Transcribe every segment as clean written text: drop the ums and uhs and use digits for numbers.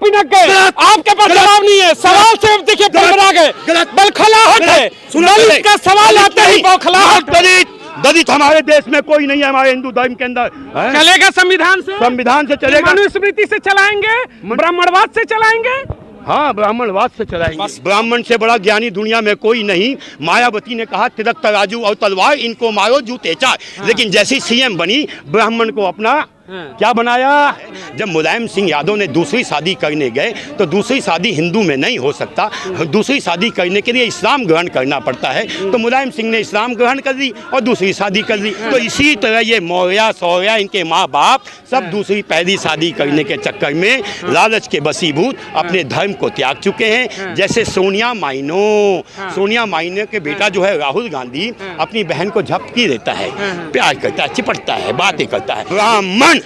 बिनक गए, आपके पास जवाब नहीं है। सवाल से देखिए बड़ा गए, बलखलाहट है, दलित का सवाल आते ही बौखलाहट। दलित हमारे देश में कोई नहीं है, हमारे हिंदू धर्म के अंदर चलेगा संविधान से चलेगा, मनुस्मृति से चलाएंगे, ब्राह्मणवाद से चलाएंगे। हाँ, ब्राह्मणवाद से चलाएंगे। ब्राह्मण से बड़ा ज्ञानी दुनिया में कोई नहीं। मायावती ने कहा तिलक तराजू और तलवार इनको मारो जूते चार। लेकिन जैसी सीएम बनी, ब्राह्मण को अपना क्या बनाया। जब मुलायम सिंह यादव ने दूसरी शादी करने गए तो दूसरी शादी हिंदू में नहीं हो सकता, दूसरी शादी करने के लिए इस्लाम ग्रहण करना पड़ता है। तो मुलायम सिंह ने इस्लाम ग्रहण कर ली और दूसरी शादी कर ली। तो इसी तरह ये मौर्या सौर्या इनके माँ बाप सब दूसरी पहली शादी करने के चक्कर में लालच के बसीभूत अपने धर्म को त्याग चुके हैं। जैसे सोनिया माइनो के बेटा जो है राहुल गांधी अपनी बहन को झपकी देता है, प्यार करता है, चिपटता है, बातें करता है। ब्राह्मण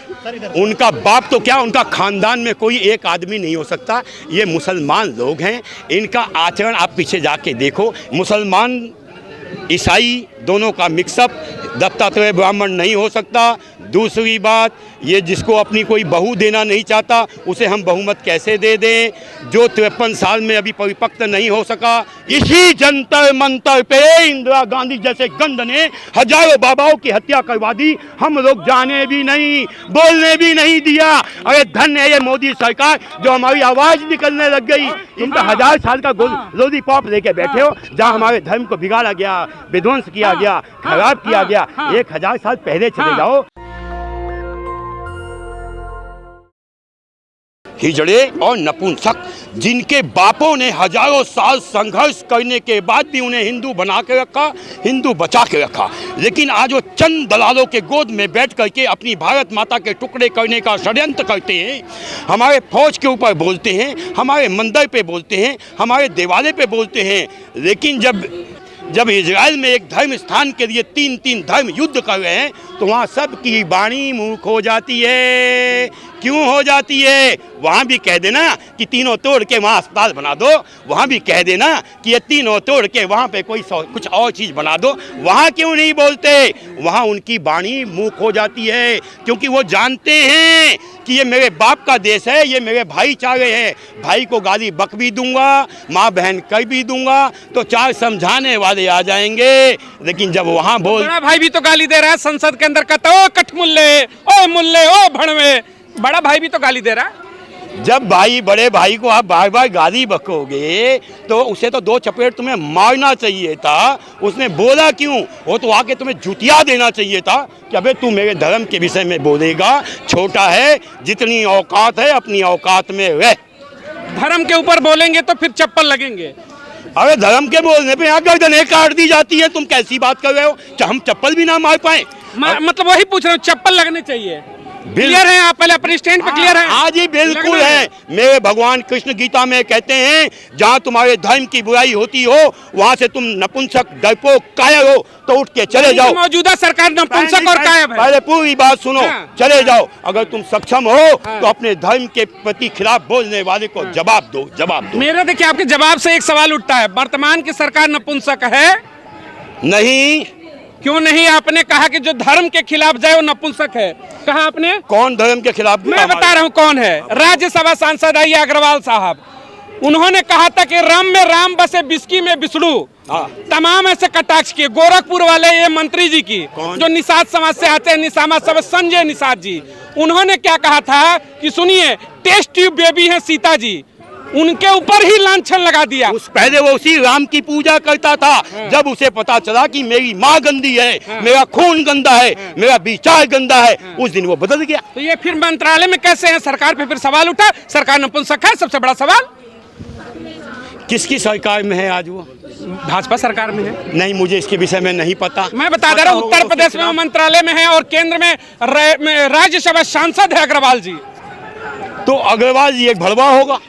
उनका बाप तो क्या, उनका खानदान में कोई एक आदमी नहीं हो सकता। ये मुसलमान लोग हैं, इनका आचरण आप पीछे जाके देखो। मुसलमान ईसाई दोनों का मिक्सअप, दत्तात्रेय ब्राह्मण नहीं हो सकता। दूसरी बात, ये जिसको अपनी कोई बहू देना नहीं चाहता उसे हम बहुमत कैसे दे दें। जो 53 साल में अभी परिपक्व नहीं हो सका, इसी जंतर मंतर पे इंदिरा गांधी जैसे गंध ने हजारों बाबाओं की हत्या करवा दी। हम लोग जाने भी नहीं, बोलने भी नहीं दिया। अरे धन्य है ये मोदी सरकार जो हमारी आवाज निकलने लग गई। इनका 1000 साल का लॉलीपॉप लेके बैठे हो, जहाँ हमारे धर्म को बिगाड़ा गया, विध्वंस किया गया, खराब किया गया। 1000 साल पहले चले जाओ। हिजड़े और नपुंसक जिनके बापों ने हजारों साल संघर्ष करने के बाद भी उन्हें हिंदू बना के रखा, हिंदू बचा के रखा, लेकिन आज वो चंद दलालों के गोद में बैठ करके अपनी भारत माता के टुकड़े करने का षड्यंत्र करते हैं। हमारे फौज के ऊपर बोलते हैं, हमारे मंदिर पे बोलते हैं, हमारे देवालय पे बोलते हैं। लेकिन जब इजराइल में एक धर्म स्थान के लिए 3 धर्म युद्ध कर रहे हैं तो वहाँ सबकी वाणी मूक हो जाती है। क्यों हो जाती है? वहाँ भी कह देना कि तीनों तोड़ के वहाँ अस्पताल बना दो, वहाँ भी कह देना कि ये तीनों तोड़ के वहाँ पे कोई कुछ और चीज़ बना दो। वहाँ क्यों नहीं बोलते? वहाँ उनकी वाणी मूक हो जाती है, क्योंकि वो जानते हैं कि ये मेरे बाप का देश है, ये मेरे भाईचारे हैं। भाई को गाली बक भी दूंगा, माँ बहन कर भी दूंगा तो 4 समझाने वाले आ जाएंगे। लेकिन जब वहाँ बड़ा भाई भी तो गाली दे रहा है संसद के अंदर, कहता ओ कठमुल्ले, ओ मुल्ले, ओ भड़वे। बड़ा भाई भी तो गाली दे रहा है। जब बड़े भाई को आप बार बार गाली बकोगे तो उसे तो 2 चपेट तुम्हें मारना चाहिए था। उसने बोला क्यों? वो तो आके तुम्हें जुतिया देना चाहिए था कि अबे तू मेरे धर्म के विषय में बोलेगा, छोटा है, जितनी औकात है अपनी औकात में रह। धर्म के ऊपर बोलेंगे तो फिर चप्पल लगेंगे। अरे धर्म के बोलने पे यहाँ गर्दनें काट दी जाती है। तुम कैसी बात कर रहे हो? हम चप्पल भी ना मार पाए? मतलब वही पूछ रहा हूँ, चप्पल लगने चाहिए। क्लियर है आप पहले अपने स्टैंड पे क्लियर है? हाँ जी बिल्कुल है। मेरे भगवान कृष्ण गीता में कहते हैं जहाँ तुम्हारे धर्म की बुराई होती हो वहाँ से तुम नपुंसक, डरपोक, कायर हो तो उठ के चले जाओ। मौजूदा सरकार नपुंसक और कायर है। पहले पूरी बात सुनो। चले जाओ। अगर तुम सक्षम हो तो अपने धर्म के प्रति खिलाफ बोलने वाले को जवाब दो। मेरा देखिए आपके जवाब से एक सवाल उठता है, वर्तमान की सरकार नपुंसक है? नहीं। क्यों नहीं? आपने कहा कि जो धर्म के खिलाफ जाए वो नपुंसक है। कहा आपने? कौन धर्म के खिलाफ? मैं बता रहा हूँ कौन है। राज्यसभा सांसद आइए अग्रवाल साहब, उन्होंने कहा था कि राम में राम बसे बिस्की में बिसड़ू। तमाम ऐसे कटाक्ष किए। गोरखपुर वाले ये मंत्री जी की जो निषाद समाज से आते हैं, निषाद समाज, संजय निषाद जी, उन्होंने क्या कहा था कि सुनिए टेस्ट ट्यूब बेबी है सीता जी, उनके ऊपर ही लांछन लगा दिया। पहले वो उसी राम की पूजा करता था। जब उसे पता चला कि मेरी माँ गंदी है, मेरा खून गंदा है, मेरा विचार गंदा है, उस दिन वो बदल गया। तो ये फिर मंत्रालय में कैसे है? सरकार पे फिर सवाल उठा, सरकार नपुंसक है। सबसे बड़ा सवाल किसकी सरकार में है आज? वो भाजपा सरकार में है। नहीं, मुझे इसके विषय में नहीं पता। मैं बता दे रहा हूँ, उत्तर प्रदेश में वो मंत्रालय में है और केंद्र में राज्यसभा सांसद है अग्रवाल जी। तो अग्रवाल जी एक भड़वा होगा,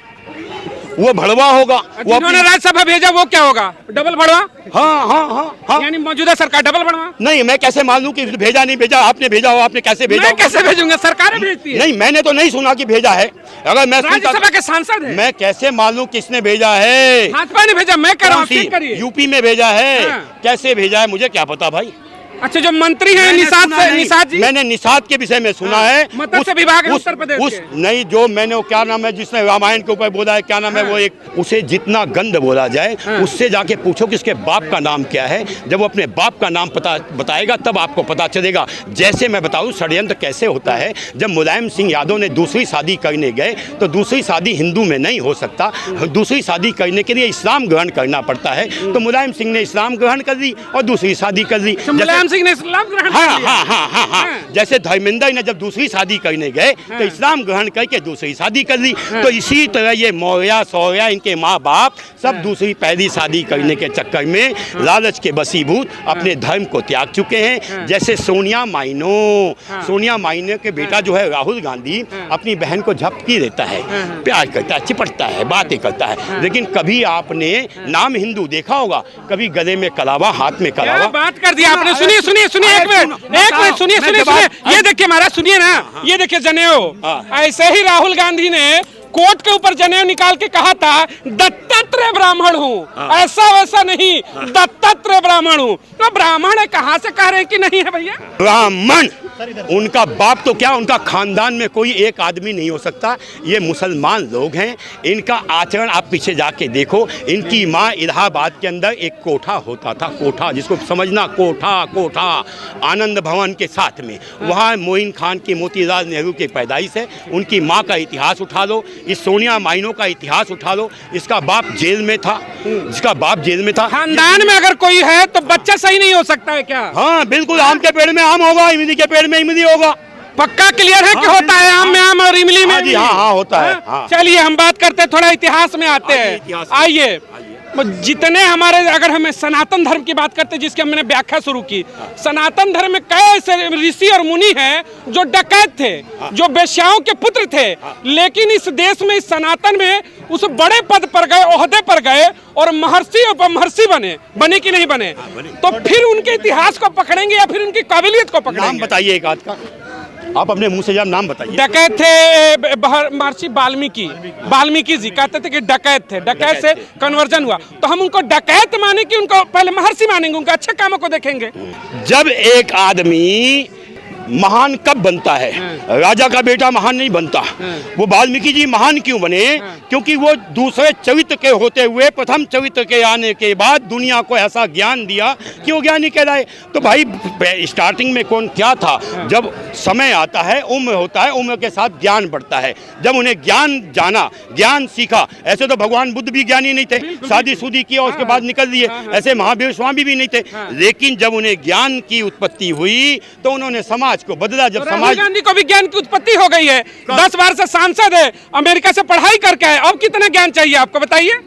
वो भड़वा होगा। जिन्होंने राज्यसभा भेजा वो क्या होगा? डबल भड़वा? हाँ। यानी मौजूदा सरकार डबल भड़वा? नहीं, मैं कैसे मालूं कि भेजा नहीं भेजा? आपने भेजा हो, आपने कैसे भेजा? मैं कैसे भेजूंगा? सरकार भेजती है। नहीं, मैंने तो नहीं सुना कि भेजा है। अगर मैं राज्यसभा के सांसद है, मैं कैसे मालूं किसने भेजा है? भाजपा ने भेजा। मैं कह रहा हूँ यूपी में भेजा है। कैसे भेजा है मुझे क्या पता भाई। अच्छा, जो मंत्री हैं निषाद जी, मैंने निषाद के विषय में सुना है, मत्स्य विभाग उत्तर प्रदेश उस नहीं, जो मैंने वो क्या नाम है जिसने रामायण के ऊपर बोला है, क्या नाम है वो, एक उसे जितना गंद बोला जाए उससे जाके पूछो कि उसके बाप का नाम क्या है। जब वो अपने बाप का नाम बताएगा तब आपको पता चलेगा। जैसे मैं बताऊं षड्यंत्र कैसे होता है। जब मुलायम सिंह यादव ने दूसरी शादी करने गए तो दूसरी शादी हिंदू में नहीं हो सकता, दूसरी शादी करने के लिए इस्लाम ग्रहण करना पड़ता है। तो मुलायम सिंह ने इस्लाम ग्रहण कर ली और दूसरी शादी कर ली। मुलायम सिंह ने इस्लाम ग्रहण कर लिया। हाँ। जैसे धर्मेंद्र ने जब दूसरी शादी करने गए तो इस्लाम ग्रहण करके दूसरी शादी कर ली। तो इसी तरह ये मौर्या सौर्या इनके माँ बाप सब दूसरी पहली शादी करने के चक्कर में लालच के बसीभूत अपने धर्म को त्याग चुके हैं। जैसे सोनिया माइनो के बेटा जो है राहुल गांधी अपनी बहन को झपकी देता है, प्यार करता है, चिपटता है, बातें करता है, लेकिन कभी आपने नाम हिंदू देखा होगा? कभी गले में कलावा, हाथ में कलावा। बात कर दिया आपने। सुनिए एक मिनट सुनिए। ये देखिए महाराज, सुनिए ना, ये देखिए जनेऊ। ऐसे ही राहुल गांधी ने कोर्ट के ऊपर जनेऊ निकाल के कहा था दत्तात्रेय ब्राह्मण हूँ, ऐसा वैसा नहीं, दत्तात्रेय ब्राह्मण हूँ। तो ब्राह्मण है, कहाँ से कह रहे हैं कि नहीं है भैया? ब्राह्मण उनका बाप तो क्या, उनका खानदान में कोई एक आदमी नहीं हो सकता। ये मुसलमान लोग हैं। इनका आचरण आप पीछे जाके देखो। इनकी माँ इलाहाबाद के अंदर एक कोठा होता था, कोठा जिसको समझना, कोठा आनंद भवन के साथ में, वहाँ मोइन खान की, मोतीलाल नेहरू की पैदाइश है। उनकी माँ का इतिहास उठा लो, इस सोनिया माइनो का इतिहास उठा लो। इसका बाप जेल में था, खानदान में अगर कोई है तो बच्चा सही नहीं हो सकता है क्या? हाँ बिल्कुल। आम के पेड़ में आम होगा, इमली के पेड़ में इमली होगा। पक्का क्लियर है कि होता है आम में आम और इमली में? हाँ होता है। चलिए हम बात करते हैं, थोड़ा इतिहास में आते हैं। आइए, जितने हमारे, अगर हमें सनातन धर्म की बात करते हैं जिसकी हमने व्याख्या शुरू की, सनातन धर्म में कई ऐसे ऋषि और मुनि हैं जो डकैत थे, जो वेश्याओं के पुत्र थे, लेकिन इस देश में, इस सनातन में उस बड़े पद पर गए, ओहदे पर गए और महर्षि और महर्षि बने कि नहीं बने? तो फिर उनके इतिहास को पकड़ेंगे या फिर उनकी काबिलियत को पकड़ेंगे? नाम बताइए एक आध का, आप अपने मुंह से जब नाम बताइए। डकैत थे महर्षि वाल्मीकि जी कहते थे कि डकैत थे, डकैत से कन्वर्जन हुआ, तो हम उनको डकैत माने कि उनको पहले महर्षि मानेंगे, उनके अच्छे कामों को देखेंगे? जब एक आदमी महान कब बनता है? राजा का बेटा महान नहीं बनता। वो वाल्मीकि जी महान क्यों बने? क्योंकि वो दूसरे चरित्र के होते हुए प्रथम चरित्र के आने के बाद दुनिया को ऐसा ज्ञान दिया कि वो ज्ञानी कहलाए। तो भाई स्टार्टिंग में कौन क्या था? जब समय आता है, उम्र होता है, उम्र के साथ ज्ञान बढ़ता है। जब उन्हें ज्ञान जाना, ज्ञान सीखा, ऐसे तो भगवान बुद्ध भी ज्ञानी नहीं थे, शादी शुदी किया उसके बाद निकल दिए, ऐसे महावीर स्वामी भी नहीं थे। लेकिन जब उन्हें ज्ञान की उत्पत्ति हुई तो उन्होंने समाज को बदला। जब समाज, गांधी को भी ज्ञान की उत्पत्ति हो गई है, 10 बार से सांसद है, अमेरिका से पढ़ाई करके आए, अब कितना ज्ञान चाहिए आपको बताइए?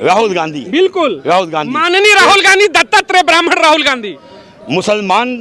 राहुल गांधी, बिल्कुल राहुल गांधी, माननीय राहुल गांधी, दत्तात्रेय ब्राह्मण राहुल गांधी, मुसलमान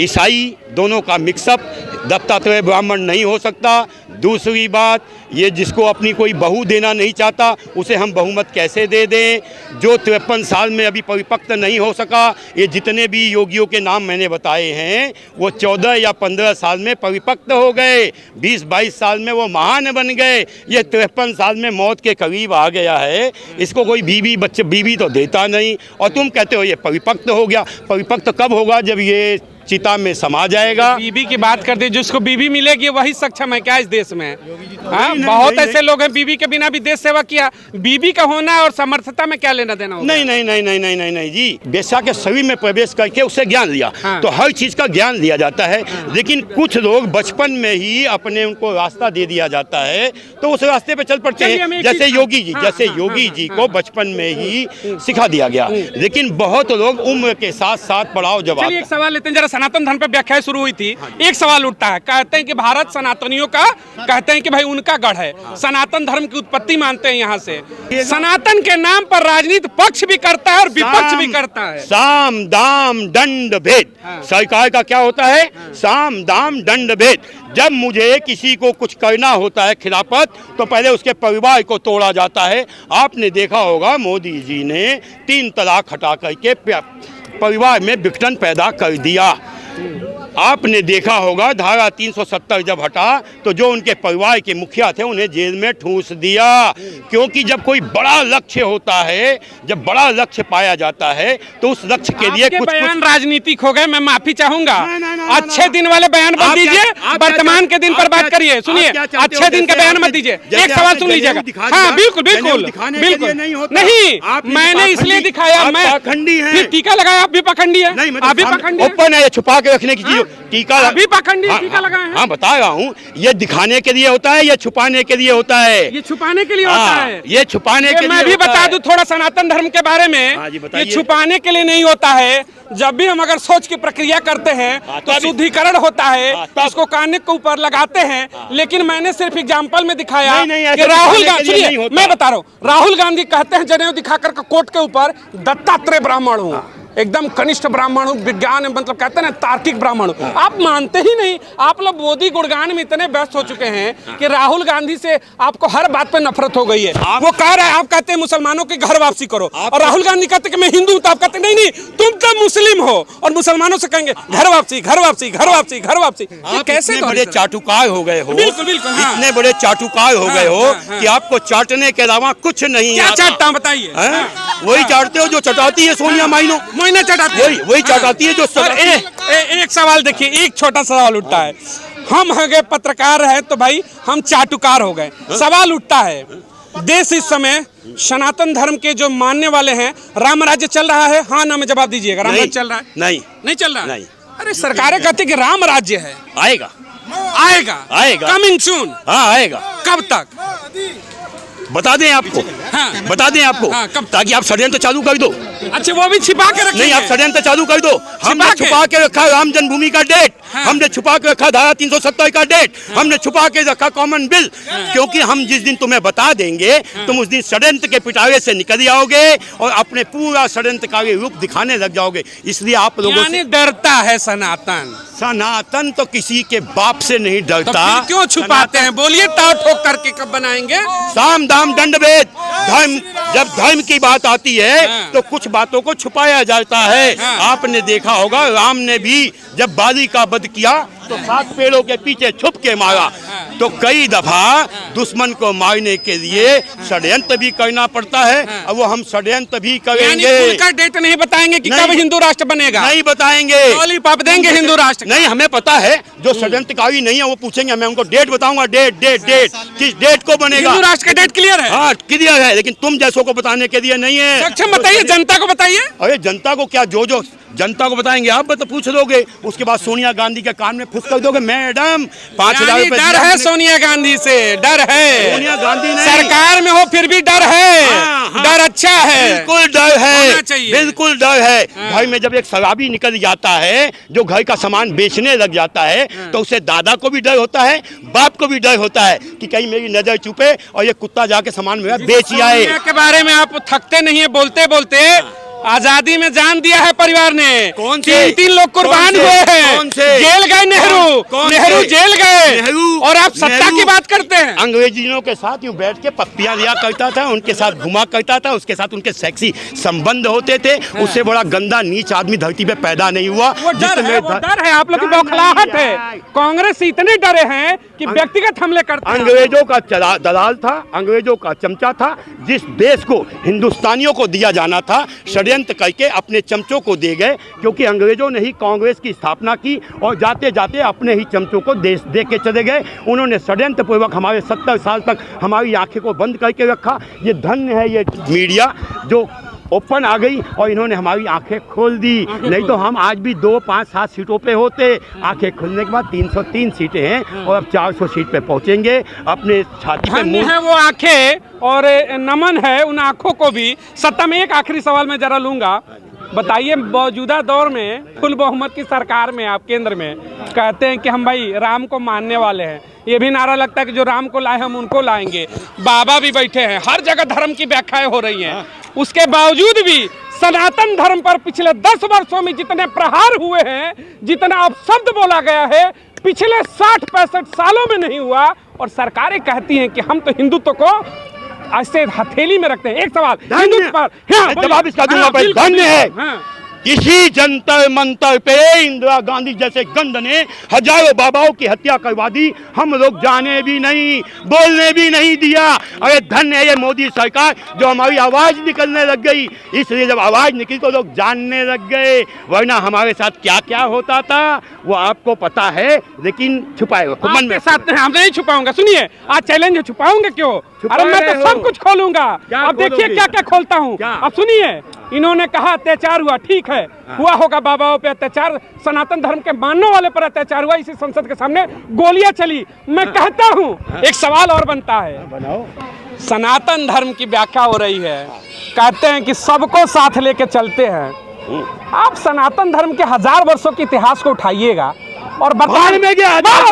ईसाई दोनों का मिक्सअप, दत्तात्रेय ब्राह्मण नहीं हो सकता। दूसरी बात, ये जिसको अपनी कोई बहू देना नहीं चाहता उसे हम बहुमत कैसे दे दें? जो 53 साल में अभी परिपक्व नहीं हो सका, ये जितने भी योगियों के नाम मैंने बताए हैं वो 14 या 15 साल में परिपक्व हो गए, 20-22 साल में वो महान बन गए। ये 53 साल में मौत के करीब आ गया है, इसको कोई बीवी तो देता नहीं, और तुम कहते हो ये परिपक्व हो गया। परिपक्व कब होगा? जब ये चिता में समा जाएगा। बीबी की बात करते, जिसको बीबी मिलेगी वही सक्षम है क्या इस देश में? हाँ, बहुत ऐसे लोग हैं बीबी के बिना भी देश सेवा किया। बीबी का होना और समर्थता में क्या लेना देना होगा? नहीं जी, बेशा के शरीर में प्रवेश करके उससे ज्ञान लिया। हाँ। तो हर चीज का ज्ञान लिया जाता है। लेकिन कुछ लोग बचपन में ही अपने उनको रास्ता दे दिया जाता है तो उस रास्ते पे चल पड़ते हैं। जैसे योगी जी, को बचपन में ही सिखा दिया गया। लेकिन बहुत लोग उम्र के साथ साथ पड़ाव जब एक सवाल लेते हैं, जरा सनातन धर्म पे व्याख्या शुरू हुई थी, एक सवाल उठता है, कहते हैं कि भारत सनातनियों का, कहते हैं कि भाई उनका गढ़ है, सनातन धर्म की उत्पत्ति मानते हैं यहाँ से। सनातन के नाम पर राजनीति पक्ष भी करता है और विपक्ष भी करता है। साम दाम दंड भेद, सरकार का क्या होता है? साम दाम दंड भेद। जब मुझे किसी को कुछ करना होता है खिलाफत, तो पहले उसके परिवार को तोड़ा जाता है। आपने देखा होगा मोदी जी ने 3 तलाक हटा करके परिवार में विघटन पैदा कर दिया। आपने देखा होगा धारा 370 जब हटा तो जो उनके परिवार के मुखिया थे उन्हें जेल में ठूंस दिया, क्योंकि जब कोई बड़ा लक्ष्य होता है, जब बड़ा लक्ष्य पाया जाता है तो उस लक्ष्य के लिए कुछ बयान राजनीतिक हो गए। मैं माफी चाहूंगा, अच्छे दिन वाले बयान मत दीजिए, वर्तमान के दिन पर बात करिए। सुनिए, अच्छे दिन का बयान मत दीजिए। एक सवाल सुन लीजिएगा। हाँ बिल्कुल बिल्कुल बिल्कुल नहीं, मैंने इसलिए दिखाया, मैं टीका लगाया, आप भी पखंडी है, आप भी पखंडी ओपन है, छुपा के रखने की चीज। टीका अभी पखंडी टीका लगाए हैं। हाँ बता रहा हूँ, ये दिखाने के लिए होता है या छुपाने के लिए होता है? ये छुपाने के लिए होता है। ये छुपाने के लिए। मैं भी बता दूं थोड़ा सनातन धर्म के बारे में, ये छुपाने के लिए नहीं होता है। जब भी हम अगर सोच की प्रक्रिया करते हैं तो शुद्धिकरण होता है, इसको कान के ऊपर लगाते हैं। लेकिन मैंने सिर्फ एग्जाम्पल में दिखाया कि राहुल गांधी, मैं बता रहा हूँ, राहुल गांधी कहते हैं जनेऊ दिखाकर कोर्ट के ऊपर दत्तात्रेय ब्राह्मण हूँ, एकदम कनिष्ठ ब्राह्मण हूँ, विज्ञान मतलब कहते हैं ना तार्किक ब्राह्मण हूँ। आप मानते ही नहीं। आप लोग मोदी गुणगान में इतने व्यस्त हो चुके हैं कि राहुल गांधी से आपको हर बात पे नफरत हो गई है। वो कह रहे हैं, आप कहते हैं मुसलमानों की घर वापसी करो, और राहुल गांधी कहते हैं कि मैं हिंदू हूँ, तो आप कहते नहीं नहीं तुम तो मुस्लिम हो, और मुसलमानों से कहेंगे घर वापसी घर वापसी घर वापसी घर वापसी। कैसे बड़े चाटुकार हो गए हो? बिल्कुल बिल्कुल, इतने बड़े चाटुकार हो गए हो कि आपको चाटने के अलावा कुछ नहीं। क्या चाटता बताइए? वही चाटते हो जो चटाती है सोनिया माइनो चटाती, वही चटाती है जो। एक सवाल देखिए, एक छोटा सवाल उठता है, हम हो गए पत्रकार हैं तो भाई हम चाटुकार हो गए। सवाल उठता है, देश इस समय सनातन धर्म के जो मानने वाले हैं, राम राज्य चल रहा है? हाँ ना में जवाब दीजिएगा। राम राज्य चल रहा है? नहीं चल रहा है। अरे सरकारें कहती कि राम राज्य है, आएगा आएगा आएगा, कमिंग सून। हाँ आएगा। कब तक बता दें आपको? हाँ, बता दें आपको? हाँ, कब? ताकि आप षड्यंत्र चालू कर दो। अच्छा, वो भी छिपा के रखेंगे? नहीं, आप षड्यंत्र चालू कर दो। हमने छुपा के रखा राम जन्मभूमि का डेट, हमने छुपा के रखा धारा 370 का डेट, हमने छुपा के रखा कॉमन बिल, क्योंकि हम जिस दिन तुम्हें बता देंगे तुम उस दिन षड्यंत्र के पिटारे से निकल जाओगे और अपने पूरा षड्यंत्रकारी रूप दिखाने लग जाओगे। इसलिए आप लोगों से डरता है सनातन। सनातन तो किसी के बाप से नहीं डरता। तो क्यों छुपाते हैं? बोलिए, टाव ठोक करके कब बनाएंगे? साम दाम दंड भेद। धर्म, जब धर्म की बात आती है तो कुछ बातों को छुपाया जाता है। आपने देखा होगा, राम ने भी जब बाली का वध किया तो 7 पेड़ों के पीछे छुप के मारा। तो कई दफा दुश्मन को मारने के लिए षड्यंत्र भी करना पड़ता है, और वो हम षड्यंत्र भी करेंगे। उनका डेट नहीं बताएंगे कि कब हिंदू राष्ट्र बनेगा? नहीं बताएंगे। लॉलीपॉप देंगे हिंदू राष्ट्र? नहीं, हमें पता है। जो षड्यंत्रकारी नहीं है वो पूछेंगे, मैं उनको डेट बताऊंगा। डेट किस डेट को बनेगा? हिंदू राष्ट्र का डेट क्लियर है? हाँ क्लियर है, लेकिन तुम जैसों को बताने के लिए नहीं है। सक्षम बताइए, जनता को बताइए। अरे जनता को क्या, जो जनता को बताएंगे आप तो पूछ लोगे, उसके बाद सोनिया गांधी के कान में फुस कर दोगे, मैडम 5000 रुपए। डर है सोनिया गांधी से, डर है। सोनिया गांधी नहीं, सरकार में हो फिर भी डर है। डर अच्छा है, बिल्कुल डर है, बिल्कुल डर है। भाई में जब एक शराबी निकल जाता है जो घर का सामान बेचने लग जाता है तो उसे दादा को भी डर होता है, बाप को भी डर होता है कि कहीं मेरी नजर चुपे और ये कुत्ता जाके सामान मेरा बेच आए। के बारे में आप थकते नहीं है बोलते बोलते। आजादी में जान दिया है परिवार ने। कौन से? 3 लोग कुर्बान हुए हैं। जेल गए नेहरू जेल गए, और आप सत्ता की बात करते हैं। अंग्रेजियों के साथ यूं बैठ के पप्पियां लिया करता था, उनके साथ घुमा करता था, उसके साथ उनके सेक्सी संबंध होते थे। उससे बड़ा गंदा नीच आदमी धरती पे पैदा नहीं हुआ। वो डर है, आप लोग की बौखलाहट है। कांग्रेस से इतने डरे हैं कि व्यक्तिगत हमले करते हैं। अंग्रेजों का दलाल था, अंग्रेजों का चमचा था। जिस देश को हिंदुस्तानियों को दिया जाना था, षड्यंत्र करके अपने चमचों को दे गए, क्योंकि अंग्रेजों ने ही कांग्रेस की स्थापना की और जाते जाते अपने ही चमचों को देश दे के चले गए। उन्होंने षड्यंत्र पूर्वक हमारे 70 साल तक हमारी आंखें को बंद करके रखा। ये धन्य है ये मीडिया जो ओपन आ गई और इन्होंने हमारी आंखें खोल दी। नहीं तो हम आज भी 2, 5, 7 सीटों पे होते। आंखें खुलने के बाद 303 सीटें हैं और अब 400 सीट पे पहुंचेंगे। अपने छाती पे मुंह है वो आंखें, और नमन है उन आंखों को भी। सत्ता में एक आखिरी सवाल मैं जरा लूंगा, बताइए, मौजूदा दौर में फुल बहुमत की सरकार में आप केंद्र में कहते हैं कि हम भाई राम को मानने वाले हैं, ये भी नारा लगता है कि जो राम को लाए हम उनको लाएंगे। बाबा भी बैठे हैं, हर जगह धर्म की व्याख्याएं हो रही हैं। उसके बावजूद भी सनातन धर्म पर पिछले 10 वर्षों में जितने प्रहार हुए हैं, जितना अपशब्द बोला गया है, पिछले 60-65 सालों में नहीं हुआ। और सरकारें कहती हैं कि हम तो हिंदुत्व को ऐसे हथेली में रखते हैं। एक सवाल हिंदुत्व पर जवाब इसका दूंगा। धन्य है इसी जंतर मंतर पे इंदिरा गांधी जैसे गंध ने हजारों बाबाओं की हत्या करवा दी। हम लोग जाने भी नहीं, बोलने भी नहीं दिया। अरे धन्य है ये मोदी सरकार जो हमारी आवाज निकलने लग गई। इसलिए जब आवाज निकली तो लोग जानने लग गए, वरना हमारे साथ क्या क्या होता था वो आपको पता है, लेकिन छुपाए हो मन में। साथ हम नहीं छुपाऊंगा। सुनिए, आज चैलेंज है, छुपाऊंगे क्यों? अरे मैं तो सब कुछ खोलूंगा। अब देखिए क्या क्या खोलता हूँ। अब सुनिए, इन्होंने कहा अत्याचार हुआ, ठीक है, हुआ होगा बाबाओं पे अत्याचार, सनातन धर्म के मानने वाले पर अत्याचार हुआ, इसी संसद के सामने गोलियां चली। मैं कहता हूँ एक सवाल और बनता है, बनाओ। सनातन धर्म की व्याख्या हो रही है, कहते हैं कि सबको साथ लेके चलते हैं। आप सनातन धर्म के 1000 वर्षों के इतिहास को उठाइएगा और बाहर में गया, हजार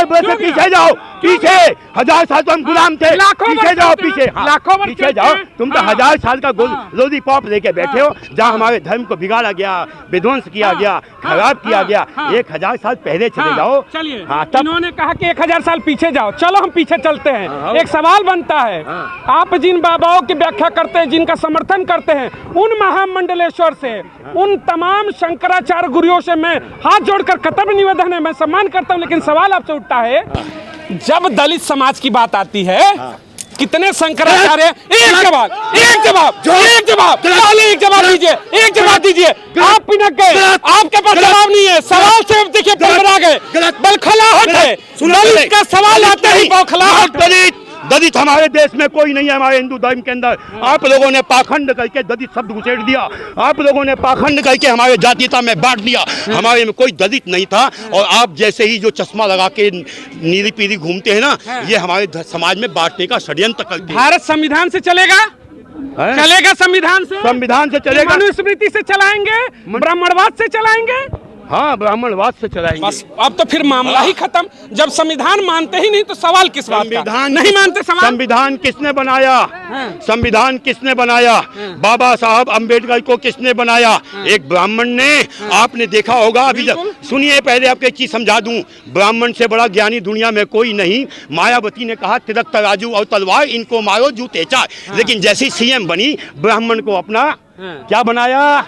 वर्ष से पीछे जाओ, पीछे 1000 साल तो हम गुलाम थे, पीछे जाओ, पीछे लाखों पीछे जाओ। तुम तो 1000 साल का लोधी पॉप लेके बैठे हो, जहाँ हमारे धर्म को बिगाड़ा गया, विध्वंस किया गया, खराब किया गया। 1000 साल पहले चले जाओ। चलिए, इन्होंने कहा कि 1000 साल पीछे जाओ, चलो हम पीछे चलते हैं। एक सवाल बनता है, आप जिन बाबाओं की व्याख्या करते हैं, जिनका समर्थन करते हैं, उन महामंडलेश्वर से, उन तमाम शंकराचार्य गुरुओं से मैं हाथ जोड़कर कर्तव्य निवेदन है, मैं सम्मान करता हूं, लेकिन सवाल आपसे उठता है, जब दलित समाज की बात आती है, कितने शंकराचार्य, एक जवाब दीजिए, एक जवाब दीजिए। आप पिनक गए, आपके पास जवाब नहीं है, सवाल से देखिए बड़बड़ा गए, बलखलाहट है, दलित का सवाल आता ही बलखलाहट। दलित हमारे देश में कोई नहीं है, हमारे हिंदू धर्म के अंदर। आप लोगों ने पाखंड करके दलित शब्द घुसेड़ दिया, आप लोगों ने पाखंड करके हमारे जातीयता में बांट दिया। हमारे में कोई दलित नहीं था, और आप जैसे ही जो चश्मा लगा के नीली पीली घूमते हैं ना, ये हमारे समाज में बांटने का षड्यंत्र करते हैं। भारत संविधान से चलेगा, चलेगा संविधान से चलेगा, मनुस्मृति से चलाएंगे, ब्राह्मणवाद से चलाएंगे। हाँ, ब्राह्मणवाद से चलाएंगे। बस अब तो फिर मामला ही खत्म। जब संविधान मानते ही नहीं तो सवाल किस बात का? नहीं मानते सवाल। संविधान किसने बनाया? संविधान किसने बनाया? बाबा साहब अम्बेडकर को किसने बनाया? एक ब्राह्मण ने। आपने देखा होगा, अभी सुनिए, पहले आपको एक चीज समझा दूं, ब्राह्मण से बड़ा ज्ञानी दुनिया में कोई नहीं। मायावती ने कहा तिलक तराजू और तलवार इनको मारो जूते चार, लेकिन जैसी सीएम बनी, ब्राह्मण को अपना क्या बनाया?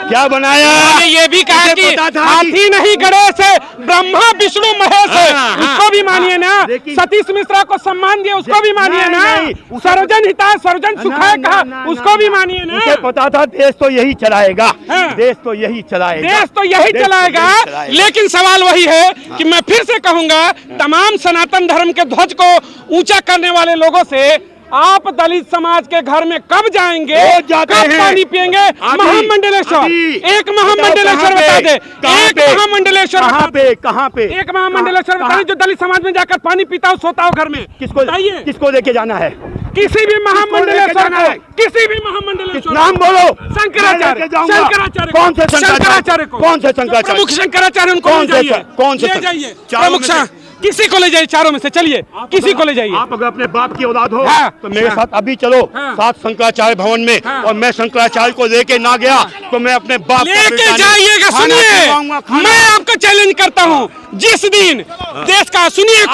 क्या बनाया? ये भी कहा कि हाथी नहीं गणेश है, ब्रह्मा विष्णु महेश है, उसको भी मानिए ना। सतीश मिश्रा को सम्मान दिया, उसको भी मानिए ना। सर्वजन हिताय सर्वजन सुखाय कहा, उसको भी मानिए ना। उसे पता था देश तो यही चलाएगा, देश तो यही चलाएगा, लेकिन सवाल वही है कि मैं फिर से कहूंगा, तमाम सनातन धर्म के ध्वज को ऊंचा करने वाले लोगों से, आप दलित समाज के घर में कब जाएंगे, कब पानी पिएंगे? महामंडलेश्वर, एक महामंडलेश्वर बता दे, एक महामंडलेश्वर कहाँ पे एक महामंडलेश्वर बता दे जो दलित समाज में जाकर पानी पीता हो, सोता हो घर में। किसको लेके जाना है? किसी भी महामंडलेश्वर को, किसी भी महामंडलेश्वर, नाम बोलो। शंकराचार्य, कौन से शंकराचार्य? प्रमुख शंकराचार्य, उनको कौन से जाइए, प्रमुख किसी को ले जाइए, चारों में से चलिए, किसी को ले जाइए। आप अगर अपने बाप की औलाद हो तो मेरे साथ अभी चलो साथ शंकराचार्य भवन में, और मैं शंकराचार्य को लेके ना गया तो मैं अपने बाप लेके जाइएगा। सुनिए, मैं आपको चैलेंज करता हूँ, जिस दिन देश का, सुनिए,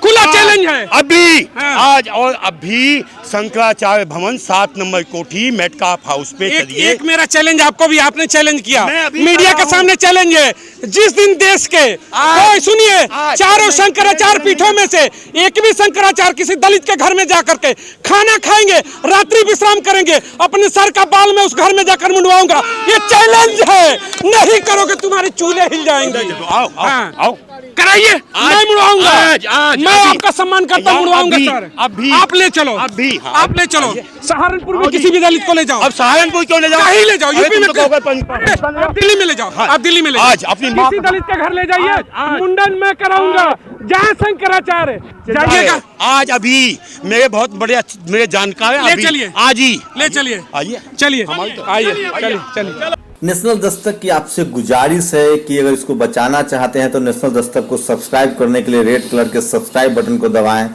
खुला चैलेंज है अभी, आज और अभी शंकराचार्य भवन 7 नंबर कोठी मेटकाफ हाउस पे चलिए। एक मेरा चैलेंज आपको भी, आपने चैलेंज किया, मीडिया के सामने चैलेंज है, जिस दिन देश के कोई, सुनिए, चारों शंकराचार्य पीठों में से एक भी शंकराचार्य किसी दलित के घर में जाकर के खाना खाएंगे, रात्रि विश्राम करेंगे, अपने सर का बाल में उस घर में जाकर मुंडवाऊंगा। ये चैलेंज है, नहीं करोगे तुम्हारे चूल्हे हिल जाएंगे। आओ कराइए, मैं मुड़वाऊंगा, मैं आपका सम्मान करता हूँ, मुड़वाऊंगा सर। अभी आप ले चलो, आप ले चलो, सहारनपुर में किसी भी दलित को ले जाओ। अब सहारनपुर क्यों ले जाओ? कहीं ले जाओ, यूपी में, आप दिल्ली में ले जाओ, आप दिल्ली में ले जाओ। आज अपनी किसी दलित के घर ले जाइए, मुंडन मैं कराऊंगा, जहाँ शंकराचार्य जाइएगा। आज अभी मेरे बहुत बड़े मेरे जानकार हैं, ले चलिए, आज ही ले चलिए, आइए, चलिए, आइए, चलिए। नेशनल दस्तक की आपसे गुजारिश है कि अगर इसको बचाना चाहते हैं तो नेशनल दस्तक को सब्सक्राइब करने के लिए रेड कलर के सब्सक्राइब बटन को दबाएं,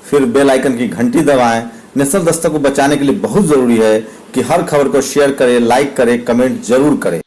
फिर बेल आइकन की घंटी दबाएं। नेशनल दस्तक को बचाने के लिए बहुत जरूरी है कि हर खबर को शेयर करें, लाइक करें, कमेंट जरूर करें।